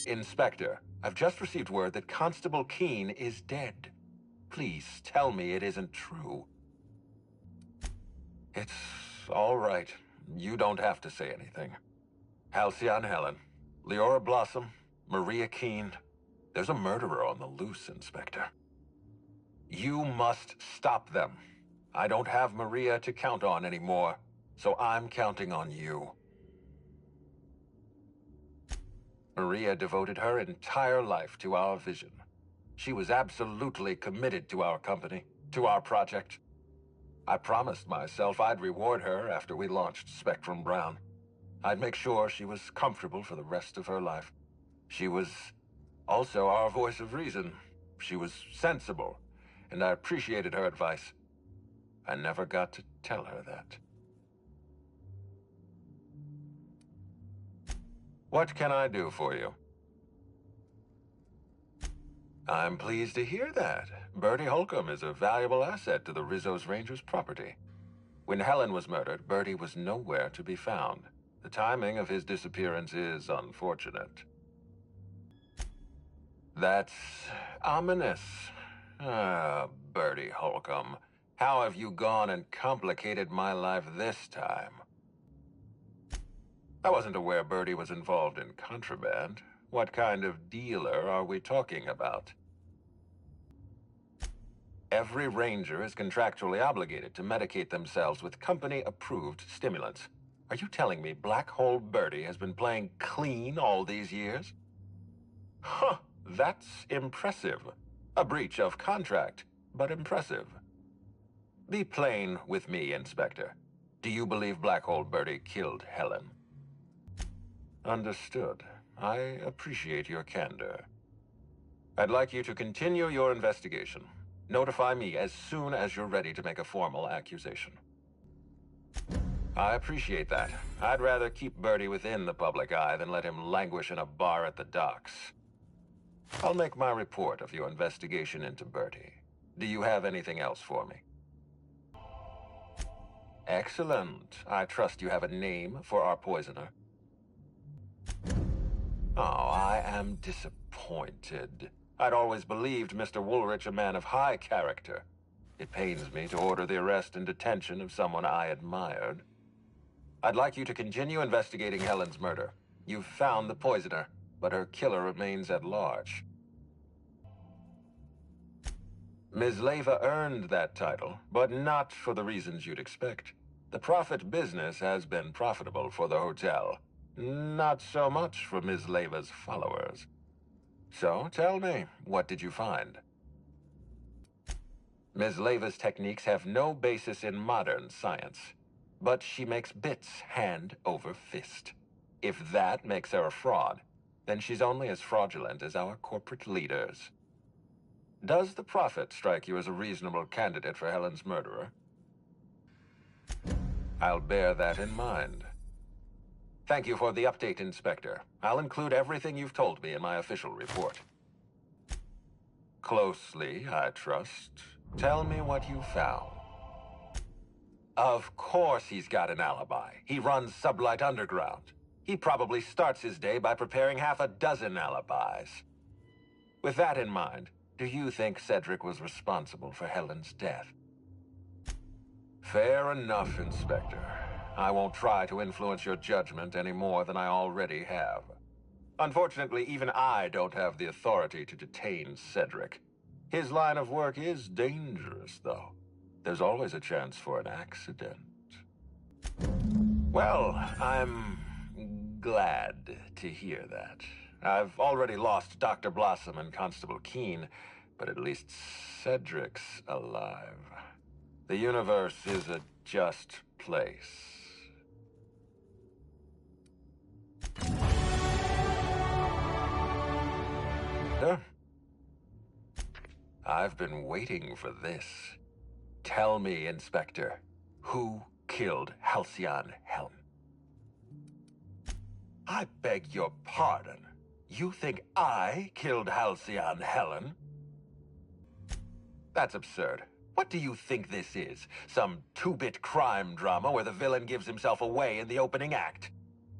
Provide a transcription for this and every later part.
Inspector, I've just received word that Constable Keene is dead. Please tell me it isn't true. It's all right. You don't have to say anything. Halcyon Helen, Leora Blossom, Maria Keene. There's a murderer on the loose, Inspector. You must stop them. I don't have Maria to count on anymore, so I'm counting on you. Maria devoted her entire life to our vision. She was absolutely committed to our company, to our project. I promised myself I'd reward her after we launched Spectrum Brown. I'd make sure she was comfortable for the rest of her life. She was also our voice of reason. She was sensible, and I appreciated her advice. I never got to tell her that. What can I do for you? I'm pleased to hear that. Bertie Holcomb is a valuable asset to the Rizzo's Rangers property. When Helen was murdered, Bertie was nowhere to be found. The timing of his disappearance is unfortunate. That's ominous. Ah, Bertie Holcomb. How have you gone and complicated my life this time? I wasn't aware Bertie was involved in contraband. What kind of dealer are we talking about? Every ranger is contractually obligated to medicate themselves with company-approved stimulants. Are you telling me Black Hole Bertie has been playing clean all these years? Huh, that's impressive. A breach of contract, but impressive. Be plain with me, Inspector. Do you believe Black Hole Bertie killed Helen? Understood. I appreciate your candor. I'd like you to continue your investigation. Notify me as soon as you're ready to make a formal accusation. I appreciate that. I'd rather keep Bertie within the public eye than let him languish in a bar at the docks. I'll make my report of your investigation into Bertie. Do you have anything else for me? Excellent. I trust you have a name for our poisoner. Oh, I am disappointed. I'd always believed Mr. Woolrich a man of high character. It pains me to order the arrest and detention of someone I admired. I'd like you to continue investigating Helen's murder. You've found the poisoner, but her killer remains at large. Ms. Leyva earned that title, but not for the reasons you'd expect. The profit business has been profitable for the hotel. Not so much for Ms. Leyva's followers. So, tell me, what did you find? Ms. Leyva's techniques have no basis in modern science, but she makes bits hand over fist. If that makes her a fraud, then she's only as fraudulent as our corporate leaders. Does the Prophet strike you as a reasonable candidate for Helen's murderer? I'll bear that in mind. Thank you for the update, Inspector. I'll include everything you've told me in my official report. Closely, I trust. Tell me what you found. Of course he's got an alibi. He runs Sublight Underground. He probably starts his day by preparing half a dozen alibis. With that in mind, do you think Cedric was responsible for Helen's death? Fair enough, Inspector. I won't try to influence your judgment any more than I already have. Unfortunately, even I don't have the authority to detain Cedric. His line of work is dangerous, though. There's always a chance for an accident. Well, I'm glad to hear that. I've already lost Dr. Blossom and Constable Keene, but at least Cedric's alive. The universe is a just place. I've been waiting for this. Tell me, Inspector, who killed Halcyon Helen? I beg your pardon. You think I killed Halcyon Helen? That's absurd. What do you think this is? Some two-bit crime drama where the villain gives himself away in the opening act?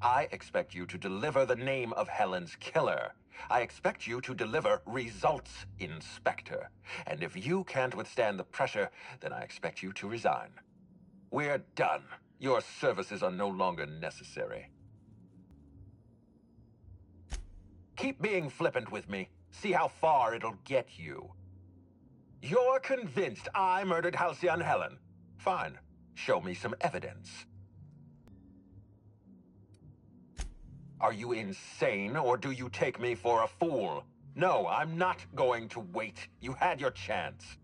I expect you to deliver the name of Helen's killer. I expect you to deliver results, Inspector. And if you can't withstand the pressure, then I expect you to resign. We're done. Your services are no longer necessary. Keep being flippant with me. See how far it'll get you. You're convinced I murdered Halcyon Helen. Fine. Show me some evidence. Are you insane, or do you take me for a fool? No, I'm not going to wait. You had your chance.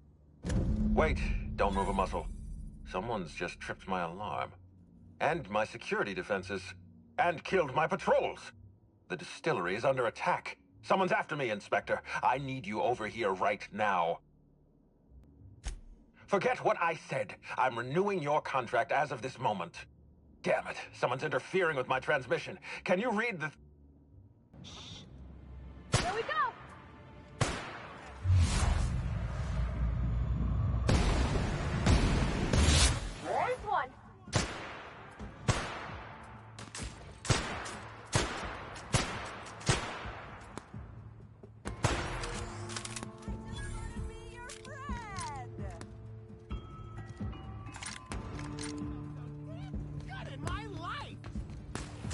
Wait, don't move a muscle. Someone's just tripped my alarm. And my security defenses. And killed my patrols. The distillery is under attack. Someone's after me, Inspector. I need you over here right now. Forget what I said. I'm renewing your contract as of this moment. Damn it, someone's interfering with my transmission. Can you read the... Here we go! There's one!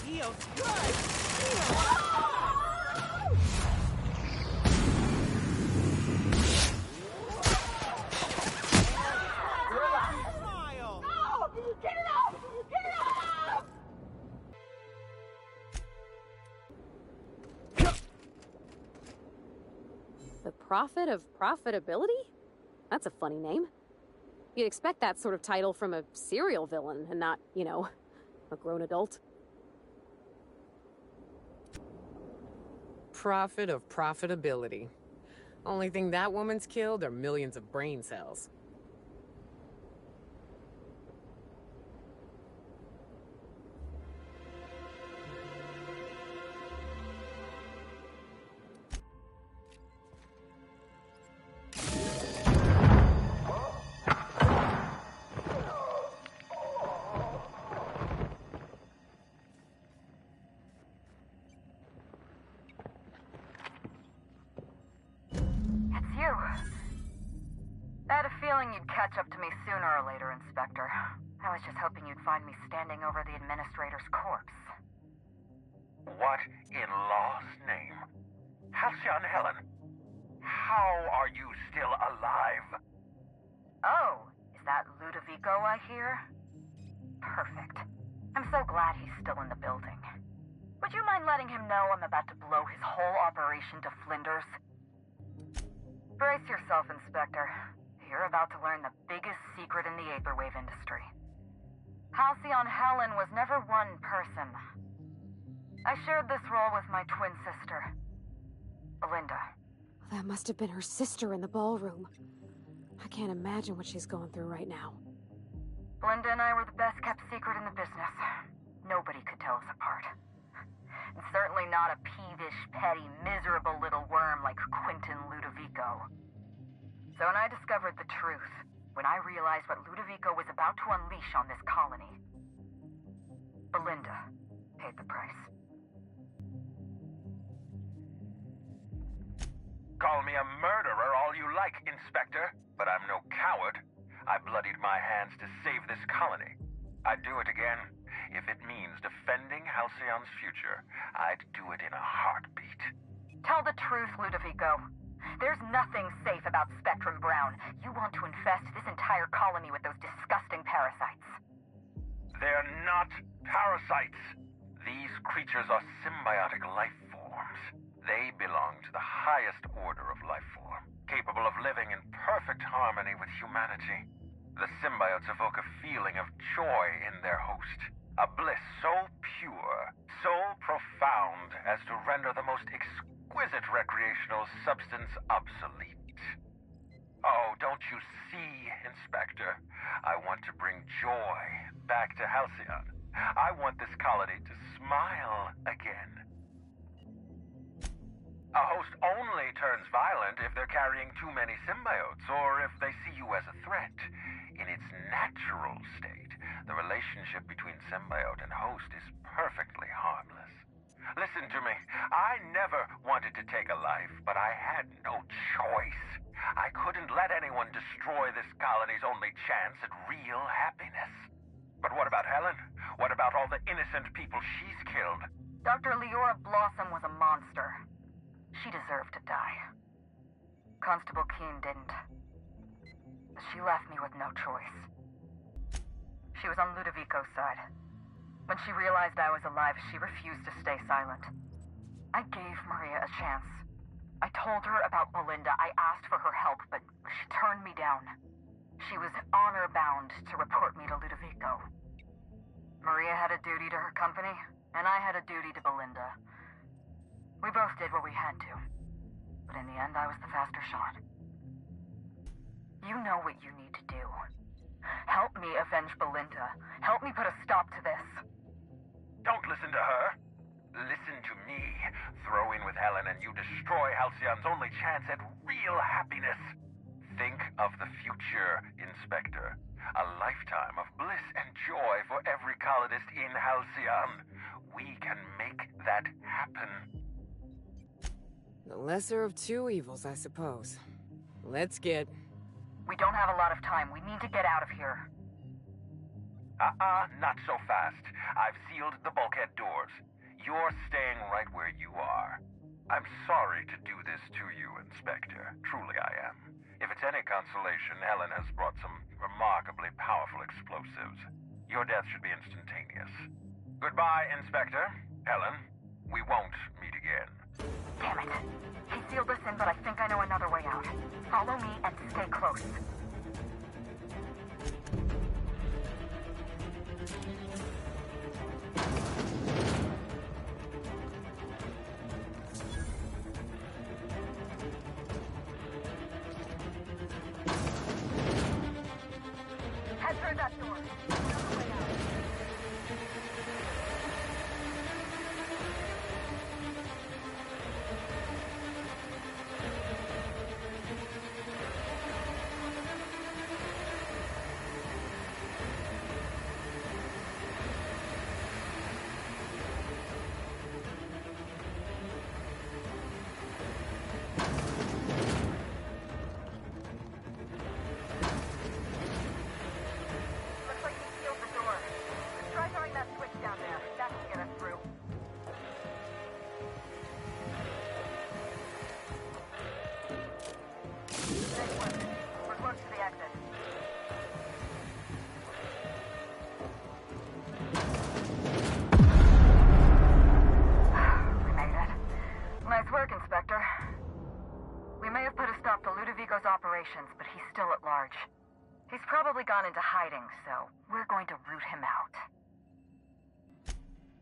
Feels good! Smile! Oh! Get it off! Get it off! The Prophet of Profitability? That's a funny name. You'd expect that sort of title from a serial villain and not, you know, a grown adult. Prophet of profitability. Only thing that woman's killed are millions of brain cells. I had a feeling you'd catch up to me sooner or later, Inspector. I was just hoping you'd find me standing over the administrator's corpse. What in law's name? Halcyon Helen, how are you still alive? Oh, is that Ludovico I hear? Perfect. I'm so glad he's still in the building. Would you mind letting him know I'm about to blow his whole operation to flinders? Brace yourself, Inspector. You're about to learn the biggest secret in the vaporwave industry. Halcyon Helen was never one person. I shared this role with my twin sister, Belinda. That must have been her sister in the ballroom. I can't imagine what she's going through right now. Belinda and I were the best kept secret in the business. Nobody could tell us apart. And certainly not a peevish, petty, miserable little worm like Quentin Ludovico. So when I discovered the truth, when I realized what Ludovico was about to unleash on this colony, Belinda paid the price. Call me a murderer all you like, Inspector, but I'm no coward. I bloodied my hands to save this colony. I'd do it again. If it means defending Halcyon's future, I'd do it in a heartbeat. Tell the truth, Ludovico. There's nothing safe about Spectrum Brown. You want to infest this entire colony with those disgusting parasites. They're not parasites. These creatures are symbiotic life forms. They belong to the highest order of life form, capable of living in perfect harmony with humanity. The symbiotes evoke a feeling of joy in their host. A bliss so pure, so profound as to render the most exquisite recreational substance obsolete. Oh, don't you see, Inspector? I want to bring joy back to Halcyon. I want this colony to smile again. A host only turns violent if they're carrying too many symbiotes, or if they see you as a threat. In its natural state, the relationship between symbiote and host is perfectly harmless. I never wanted to take a life, but I had no choice. I couldn't let anyone destroy this colony's only chance at real happiness. But what about Helen? What about all the innocent people she's killed? Dr. Youre Blossom was a monster. She deserved to die. Constable Keene didn't. She left me with no choice. She was on Ludovico's side. When she realized I was alive, she refused to stay silent. I gave Maria a chance. I told her about Belinda. I asked for her help, but she turned me down. She was honor-bound to report me to Ludovico. Maria had a duty to her company, and I had a duty to Belinda. We both did what we had to. But in the end, I was the faster shot. You know what you need to do. Help me avenge Belinda. Help me put a stop to this. Don't listen to her. Listen to me. Throw in with Helen and you destroy Halcyon's only chance at real happiness. Think of the future, Inspector. A lifetime of bliss and joy for every colonist in Halcyon. We can make that happen. The lesser of two evils, I suppose. Let's get... We don't have a lot of time. We need to get out of here. Not so fast. I've sealed the bulkhead doors. You're staying right where you are. I'm sorry to do this to you, Inspector. Truly I am. If it's any consolation, Helen has brought some remarkably powerful explosives. Your death should be instantaneous. Goodbye, Inspector. Helen, we won't meet again. Damn it. He sealed us in, but I think I know another way out. Follow me and stay close. Head through that door. Another way out. Looks like he sealed the door. Let's try throwing that switch down there. That should get us through. Nice work. We're close to the exit. We made it. Nice work, Inspector. We may have put a stop to Ludovico's operations, but he's still at large. He's probably gone into hiding, so we're going to root him out.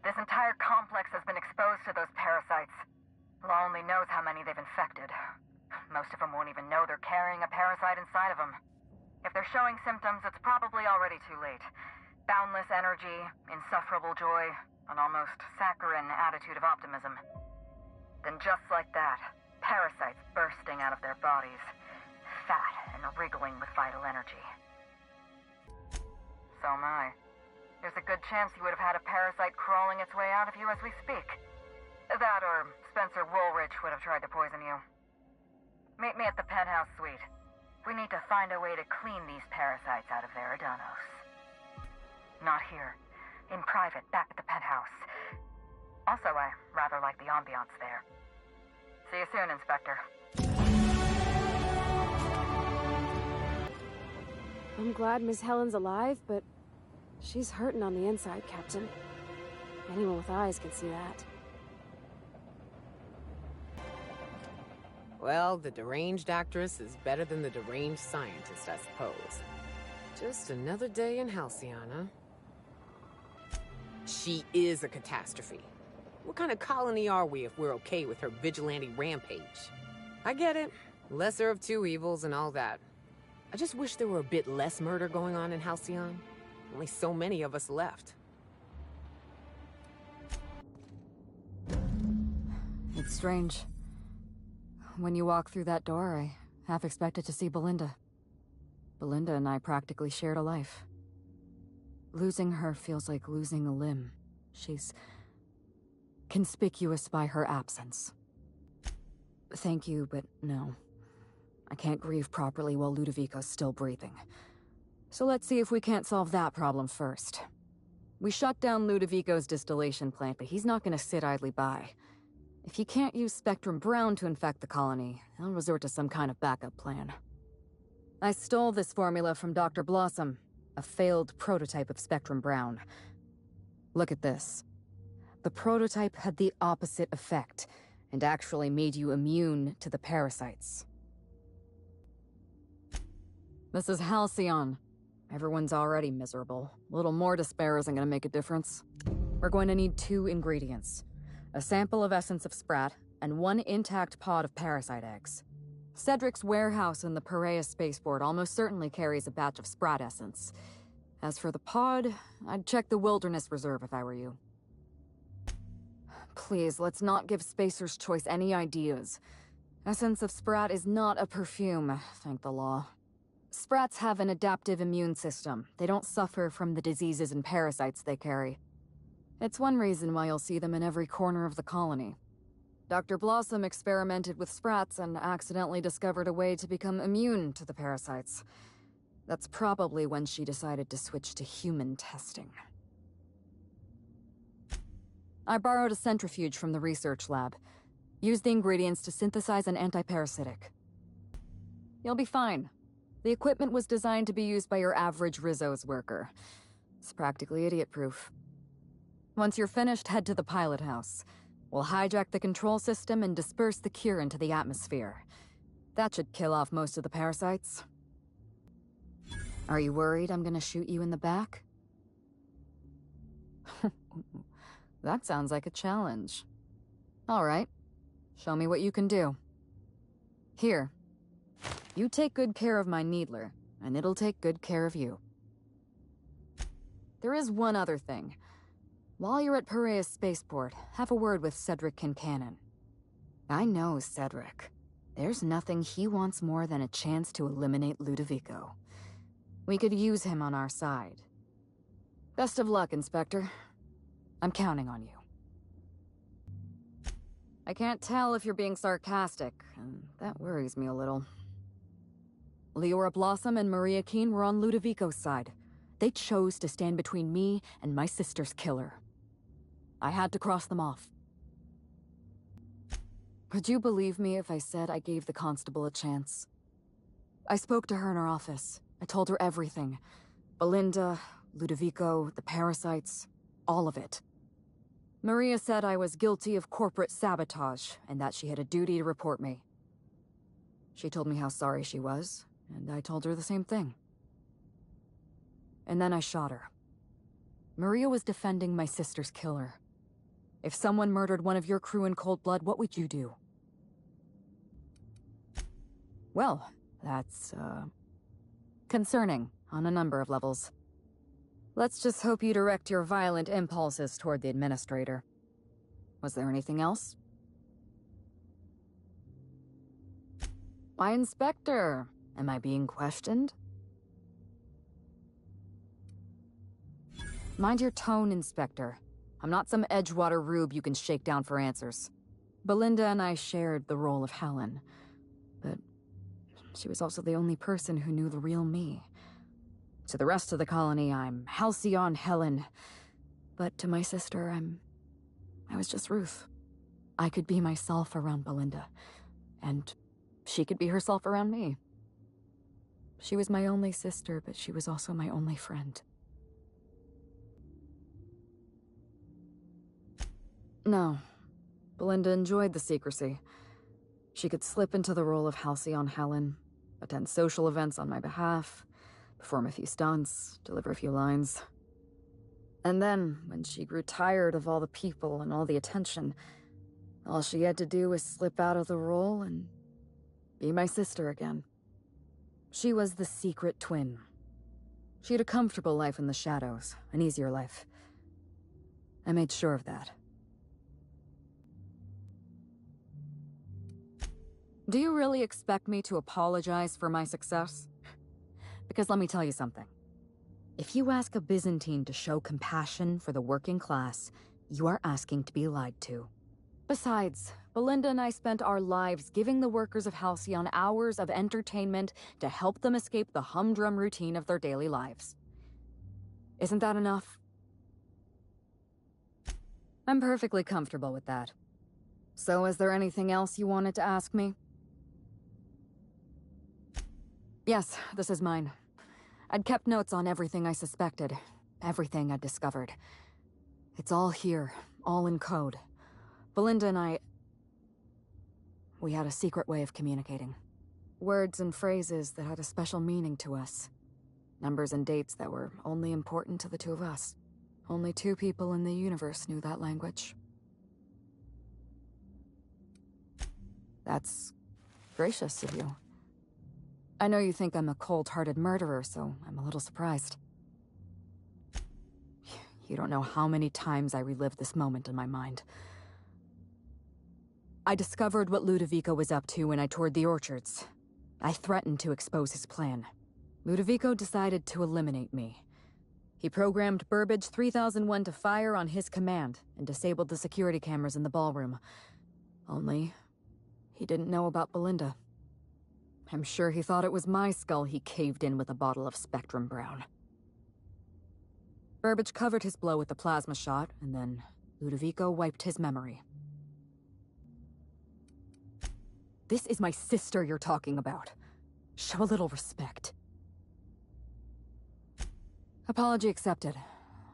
This entire complex has been exposed to those parasites. Law only knows how many they've infected. Most of them won't even know they're carrying a parasite inside of them. If they're showing symptoms, it's probably already too late. Boundless energy, insufferable joy, an almost saccharine attitude of optimism. Then just like that, parasites bursting out of their bodies, fat and wriggling with vital energy. So am I. There's a good chance you would have had a parasite crawling its way out of you as we speak. That or Spencer Woolrich would have tried to poison you. Meet me at the penthouse suite. We need to find a way to clean these parasites out of Veridanos. Not here. In private, back at the penthouse. Also, I rather like the ambiance there. See you soon, Inspector. I'm glad Miss Helen's alive, but she's hurting on the inside, Captain. Anyone with eyes can see that. Well, the deranged actress is better than the deranged scientist, I suppose. Just another day in Halcyon, huh? She is a catastrophe. What kind of colony are we if we're okay with her vigilante rampage? I get it. Lesser of two evils and all that. I just wish there were a bit less murder going on in Halcyon. Only so many of us left. It's strange. When you walk through that door, I half expected to see Belinda. Belinda and I practically shared a life. Losing her feels like losing a limb. She's conspicuous by her absence. Thank you, but no. I can't grieve properly while Ludovico's still breathing. So let's see if we can't solve that problem first. We shut down Ludovico's distillation plant, but he's not gonna sit idly by. If he can't use Spectrum Brown to infect the colony, he'll resort to some kind of backup plan. I stole this formula from Dr. Blossom, a failed prototype of Spectrum Brown. Look at this. The prototype had the opposite effect, and actually made you immune to the parasites. This is Halcyon. Everyone's already miserable. A little more despair isn't gonna make a difference. We're going to need 2 ingredients. A sample of essence of Sprat, and 1 intact pod of parasite eggs. Cedric's warehouse in the Piraeus spaceport almost certainly carries a batch of Sprat essence. As for the pod, I'd check the Wilderness Reserve if I were you. Please, let's not give Spacer's Choice any ideas. Essence of Sprat is not a perfume, thank the law. Sprats have an adaptive immune system. They don't suffer from the diseases and parasites they carry. It's one reason why you'll see them in every corner of the colony. Dr. Blossom experimented with Sprats and accidentally discovered a way to become immune to the parasites. That's probably when she decided to switch to human testing. I borrowed a centrifuge from the research lab. Used the ingredients to synthesize an antiparasitic. You'll be fine. The equipment was designed to be used by your average Rizzo's worker. It's practically idiot-proof. Once you're finished, head to the pilot house. We'll hijack the control system and disperse the cure into the atmosphere. That should kill off most of the parasites. Are you worried I'm gonna shoot you in the back? That sounds like a challenge. All right. Show me what you can do. Here. You take good care of my Needler, and it'll take good care of you. There is one other thing. While you're at Piraeus Spaceport, have a word with Cedric Kincannon. I know Cedric. There's nothing he wants more than a chance to eliminate Ludovico. We could use him on our side. Best of luck, Inspector. I'm counting on you. I can't tell if you're being sarcastic, and that worries me a little. Leora Blossom and Maria Keene were on Ludovico's side. They chose to stand between me and my sister's killer. I had to cross them off. Would you believe me if I said I gave the constable a chance? I spoke to her in her office. I told her everything. Belinda, Ludovico, the parasites, all of it. Maria said I was guilty of corporate sabotage, and that she had a duty to report me. She told me how sorry she was, and I told her the same thing. And then I shot her. Maria was defending my sister's killer. If someone murdered one of your crew in cold blood, what would you do? Well, that's, concerning on a number of levels. Let's just hope you direct your violent impulses toward the administrator. Was there anything else? Why, Inspector? Am I being questioned? Mind your tone, Inspector. I'm not some Edgewater rube you can shake down for answers. Belinda and I shared the role of Helen, but she was also the only person who knew the real me. To the rest of the colony, I'm Halcyon Helen, but to my sister, I was just Ruth. I could be myself around Belinda, and she could be herself around me. She was my only sister, but she was also my only friend. No, Belinda enjoyed the secrecy. She could slip into the role of Halcyon Helen, attend social events on my behalf, perform a few stunts, deliver a few lines. And then, when she grew tired of all the people and all the attention, all she had to do was slip out of the role and be my sister again. She was the secret twin. She had a comfortable life in the shadows, an easier life. I made sure of that. Do you really expect me to apologize for my success? Because let me tell you something. If you ask a Byzantine to show compassion for the working class, You are asking to be lied to. Besides, Belinda and I spent our lives giving the workers of Halcyon hours of entertainment to help them escape the humdrum routine of their daily lives. Isn't that enough? I'm perfectly comfortable with that. So is there anything else you wanted to ask me? Yes, this is mine. I'd kept notes on everything I suspected, everything I'd discovered. It's all here, all in code. Belinda and we had a secret way of communicating. Words and phrases that had a special meaning to us. Numbers and dates that were only important to the two of us. Only 2 people in the universe knew that language. That's gracious of you. I know you think I'm a cold-hearted murderer, so I'm a little surprised. You don't know how many times I relived this moment in my mind. I discovered what Ludovico was up to when I toured the orchards. I threatened to expose his plan. Ludovico decided to eliminate me. He programmed Burbage 3001 to fire on his command and disabled the security cameras in the ballroom. Only, he didn't know about Belinda. I'm sure he thought it was my skull he caved in with a bottle of Spectrum Brown. Burbage covered his blow with a plasma shot, and then Ludovico wiped his memory. This is my sister you're talking about. Show a little respect. Apology accepted.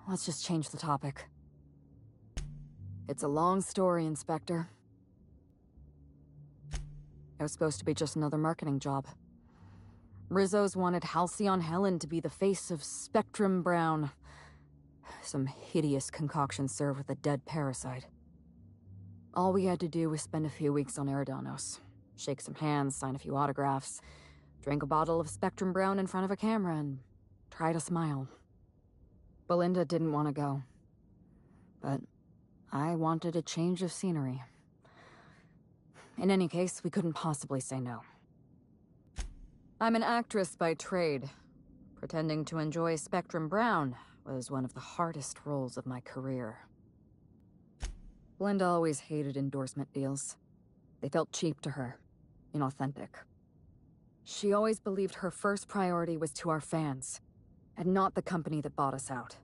Let's just change the topic. It's a long story, Inspector. It was supposed to be just another marketing job. Rizzo's wanted Halcyon Helen to be the face of Spectrum Brown. Some hideous concoction served with a dead parasite. All we had to do was spend a few weeks on Eridanos. Shake some hands, sign a few autographs, drink a bottle of Spectrum Brown in front of a camera, and try to smile. Belinda didn't want to go. But I wanted a change of scenery. In any case, we couldn't possibly say no. I'm an actress by trade. Pretending to enjoy Spectrum Brown was one of the hardest roles of my career. Belinda always hated endorsement deals. They felt cheap to her, inauthentic. She always believed her first priority was to our fans, and not the company that bought us out.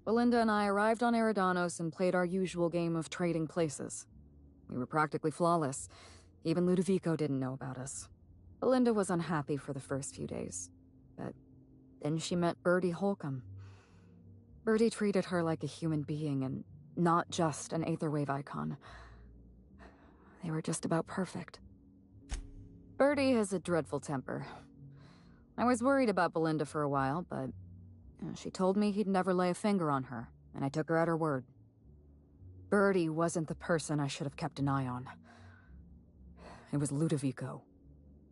Belinda and I arrived on Eridanos and played our usual game of trading places. We were practically flawless. Even Ludovico didn't know about us. Belinda was unhappy for the first few days, but then she met Bertie Holcomb. Bertie treated her like a human being and not just an Aetherwave icon. They were just about perfect. Bertie has a dreadful temper. I was worried about Belinda for a while, but she told me he'd never lay a finger on her, and I took her at her word. Bertie wasn't the person I should have kept an eye on. It was Ludovico.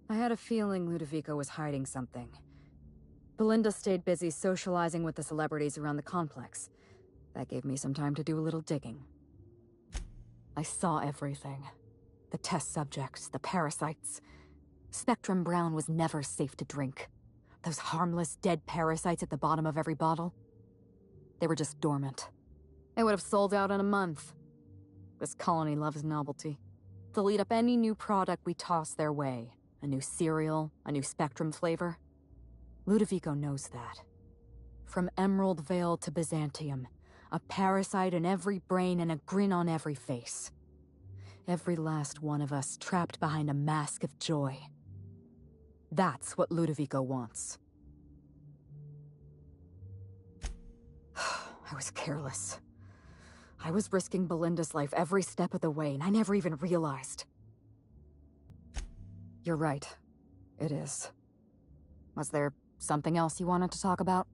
I had a feeling Ludovico was hiding something. Belinda stayed busy socializing with the celebrities around the complex. That gave me some time to do a little digging. I saw everything. The test subjects, the parasites. Spectrum Brown was never safe to drink. Those harmless, dead parasites at the bottom of every bottle. They were just dormant. It would have sold out in a month. This colony loves novelty. They'll eat up any new product we toss their way. A new cereal, a new Spectrum flavor. Ludovico knows that. From Emerald Vale to Byzantium, a parasite in every brain and a grin on every face. Every last one of us trapped behind a mask of joy. That's what Ludovico wants. I was careless. I was risking Belinda's life every step of the way, and I never even realized. You're right. It is. Was there something else you wanted to talk about?